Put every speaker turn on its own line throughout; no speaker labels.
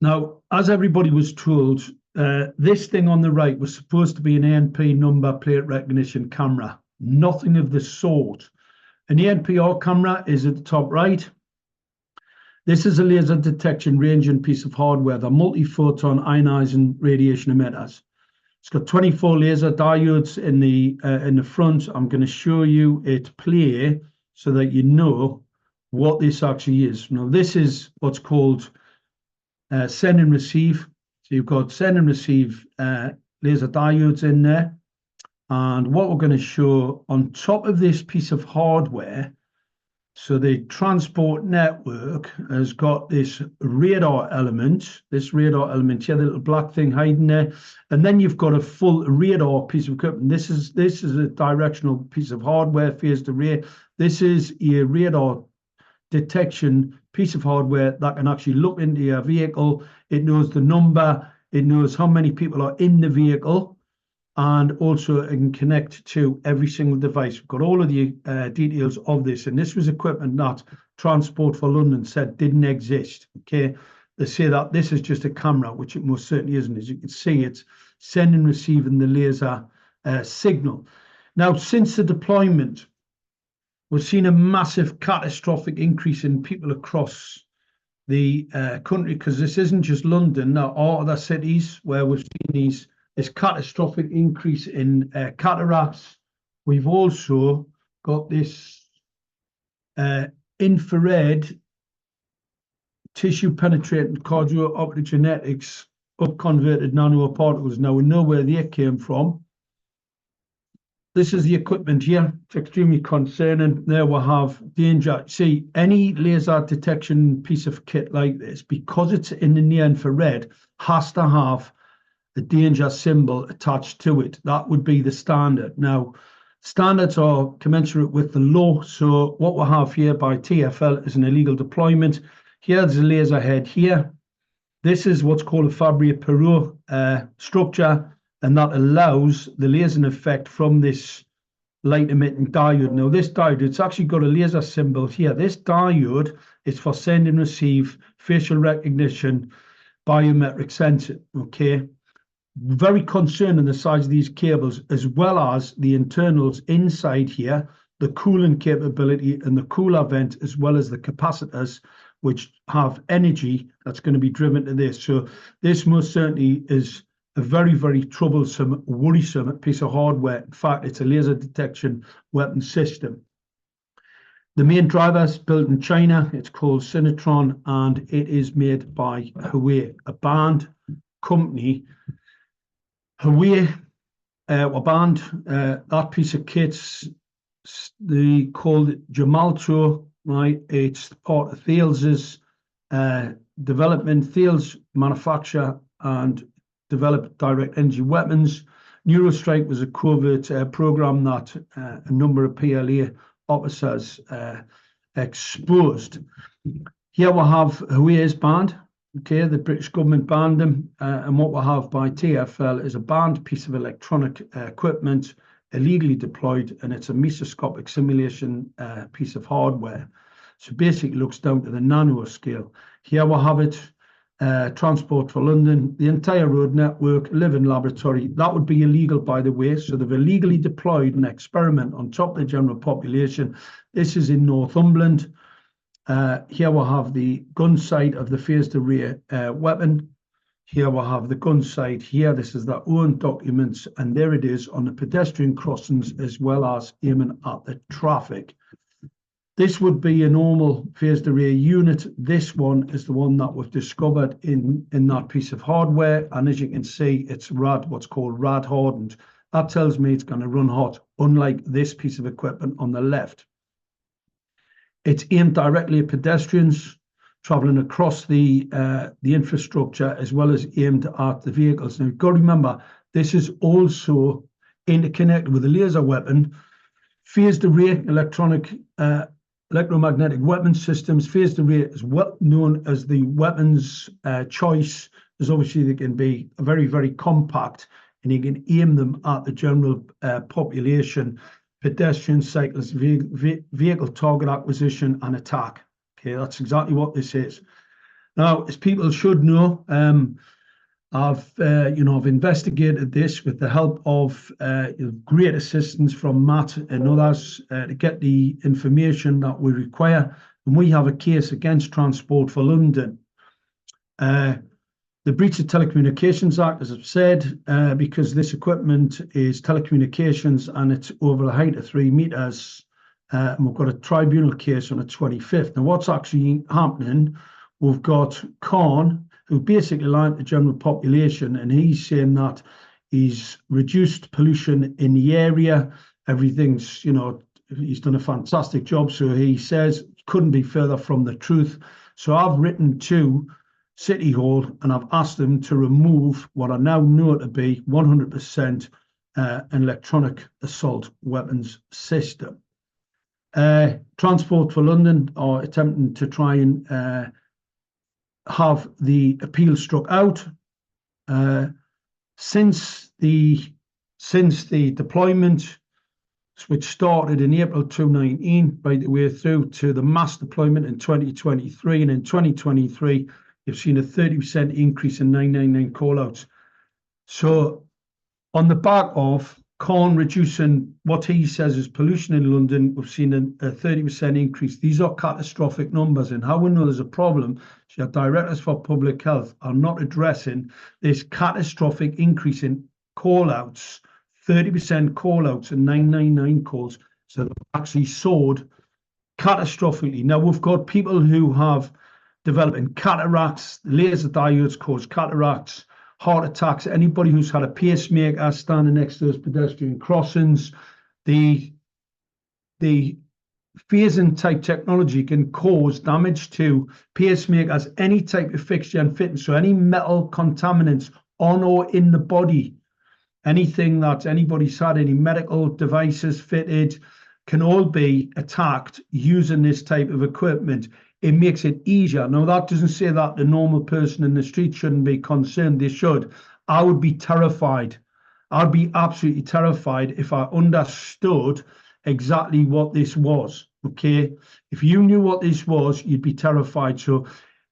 Now, as everybody was told, this thing on the right was supposed to be an ANP number plate recognition camera. Nothing of the sort. An ANPR camera is at the top right. This is a laser detection ranging piece of hardware, the multi-photon ionizing radiation emitters. It's got 24 laser diodes in the front. I'm going to show you it play so that you know what this actually is. Now, this is what's called send and receive. So you've got send and receive laser diodes in there. And what we're going to show on top of this piece of hardware, so the transport network has got this radar element here, the little black thing hiding there. And then you've got a full radar piece of equipment. This is a directional piece of hardware, phased array. This is a radar detection piece of hardware that can actually look into your vehicle. It knows the number, it knows how many people are in the vehicle, and also it can connect to every single device. We've got all of the details of this, and this was equipment that Transport for London said didn't exist. Okay, they say that this is just a camera, which it most certainly isn't. As you can see, it's sending and receiving the laser signal. Now, since the deployment, we've seen a massive catastrophic increase in people across the country, because this isn't just London. There are other cities where we've seen this catastrophic increase in cataracts. We've also got this infrared tissue penetrating cardio-optogenetics up-converted nanoparticles. Now, we know where they came from. This is the equipment here. It's extremely concerning. There we have danger. See, any laser detection piece of kit like this, because it's in the near infrared, has to have the danger symbol attached to it. That would be the standard. Now, standards are commensurate with the law. So what we have here by TfL is an illegal deployment. Here's a laser head here. This is what's called a Fabry-Perot structure, and that allows the lasering effect from this light emitting diode. Now, this diode, it's actually got a laser symbol here. This diode is for send and receive facial recognition biometric sensor. Okay. Very concerning, the size of these cables, as well as the internals inside here, the cooling capability and the cooler vent, as well as the capacitors, which have energy that's going to be driven to this. So this most certainly is a very, very troublesome, worrisome piece of hardware. In fact, it's a laser detection weapon system. The main driver is built in China. It's called Synatron, and it is made by Huawei, a banned company. Huawei were banned. That piece of kit's they called it Gemalto, right? It's part of Thales' development. Thales manufacture and develop direct energy weapons. Neurostrike was a covert program that a number of PLA officers exposed. Here we have Huawei's banned. Okay, the British government banned them, and what we have by TfL is a banned piece of electronic equipment, illegally deployed, and it's a mesoscopic simulation piece of hardware. So basically, it looks down to the nanoscale. Here we have it. Transport for London, the entire road network, living laboratory. That would be illegal, by the way. So they've illegally deployed an experiment on top of the general population. This is in Northumberland. Here we'll have the gun sight of the phased array weapon. Here we'll have the gun sight here. This is their own documents, and there it is on the pedestrian crossings, as well as aiming at the traffic. This would be a normal phased array unit. This one is the one that was discovered in that piece of hardware. And as you can see, it's what's called rad hardened. That tells me it's going to run hot, unlike this piece of equipment on the left. It's aimed directly at pedestrians traveling across the infrastructure, as well as aimed at the vehicles. Now, you've got to remember, this is also interconnected with a laser weapon, phased array electromagnetic weapon systems. Phased array is well known as the weapons choice, as obviously they can be very, very compact, and you can aim them at the general population, pedestrians, cyclists, vehicle target acquisition and attack. Okay, that's exactly what this is. Now, as people should know, I've investigated this with the help of great assistance from Matt and others to get the information that we require. And we have a case against Transport for London. The breach of Telecommunications Act, as I've said, because this equipment is telecommunications and it's over a height of 3 metres. And we've got a tribunal case on the 25th. Now, what's actually happening? We've got Khan, who basically lied to the general population, and he's saying that he's reduced pollution in the area. Everything's, he's done a fantastic job. So he says couldn't be further from the truth. So I've written to City Hall and I've asked them to remove what I now know to be 100% an electronic assault weapons system. Transport for London are attempting to try and have the appeal struck out. Since the deployment, which started in April 2019, right the way through to the mass deployment in 2023, and in 2023, you've seen a 30% increase in 999 callouts. So, on the back of Khan reducing what he says is pollution in London, we've seen a 30% increase. These are catastrophic numbers, and how we know there's a problem, our directors for public health are not addressing this catastrophic increase in call-outs, 30% call-outs and 999 calls. So they've actually soared catastrophically. Now, we've got people who have developing cataracts, laser diodes cause cataracts, heart attacks, anybody who's had a pacemaker standing next to those pedestrian crossings. The phasing type technology can cause damage to pacemakers, any type of fixture and fitting. So any metal contaminants on or in the body, anything that anybody's had, any medical devices fitted, can all be attacked using this type of equipment. It makes it easier. Now, that doesn't say that the normal person in the street shouldn't be concerned. They should. I would be terrified. I'd be absolutely terrified if I understood exactly what this was. Okay. If you knew what this was, you'd be terrified. So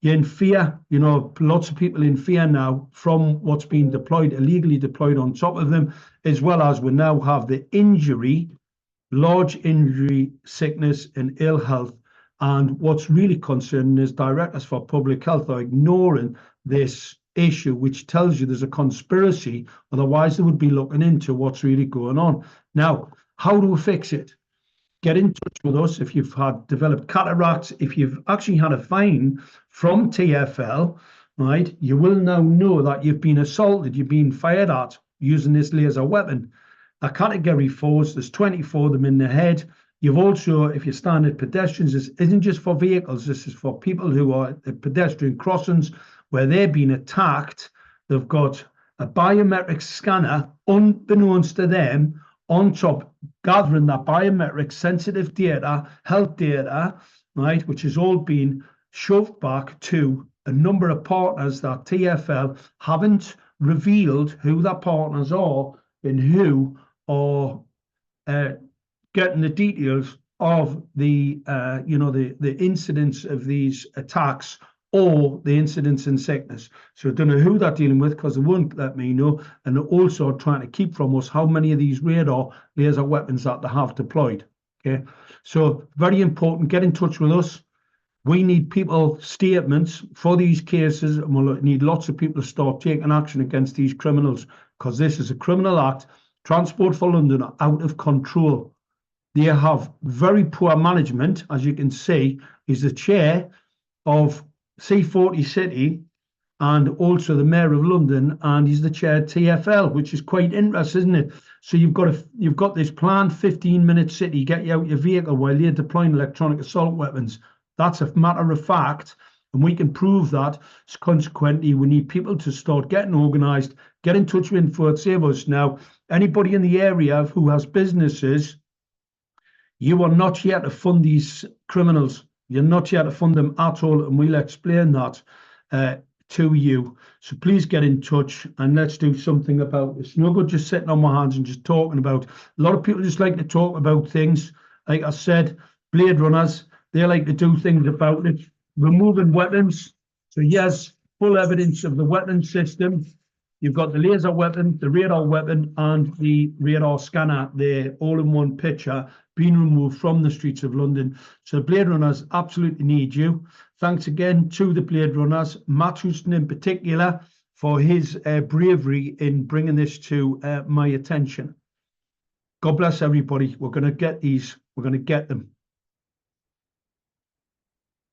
you're in fear, lots of people in fear now from what's being deployed, illegally deployed on top of them, as well as we now have the injury, large injury, sickness and ill health. And what's really concerning is directors for public health are ignoring this issue, which tells you there's a conspiracy. Otherwise, they would be looking into what's really going on. Now, how do we fix it? Get in touch with us if you've had developed cataracts, if you've actually had a fine from TfL, right? You will now know that you've been assaulted, you've been fired at using this laser weapon. A category 4s, there's 24 of them in the head. You've also, if you're standing at pedestrians, this isn't just for vehicles, this is for people who are at pedestrian crossings where they're being attacked. They've got a biometric scanner, unbeknownst to them, on top, gathering that biometric sensitive data, health data, right, which has all been shoved back to a number of partners that TfL haven't revealed who their partners are and who are getting the details of the incidents of these attacks or the incidents in sickness. So I don't know who they're dealing with because they won't let me know. And they're also trying to keep from us how many of these radar laser weapons that they have deployed. Okay, so very important. Get in touch with us. We need people's statements for these cases, and we'll need lots of people to start taking action against these criminals because this is a criminal act. Transport for London are out of control. They have very poor management, as you can see. He's the chair of C40 City and also the mayor of London, and he's the chair of TfL, which is quite interesting, isn't it? So you've got this planned 15-minute city, get you out your vehicle while they're deploying electronic assault weapons. That's a matter of fact, and we can prove that. So consequently, we need people to start getting organised, get in touch with Info at Save Us. Now, anybody in the area who has businesses, you are not here to fund these criminals. You're not here to fund them at all, and we'll explain that to you. So please get in touch and let's do something about this. It's no good just sitting on my hands and just talking about. A lot of people just like to talk about things. Like I said, Blade Runners, they like to do things about it. Removing weapons, So here's full evidence of the weapon system. You've got the laser weapon, the radar weapon, and the radar scanner there, all in one picture, being removed from the streets of London. So Blade Runners absolutely need you. Thanks again to the Blade Runners, Matt Houston in particular, for his bravery in bringing this to my attention. God bless everybody. We're going to get these. We're going to get them.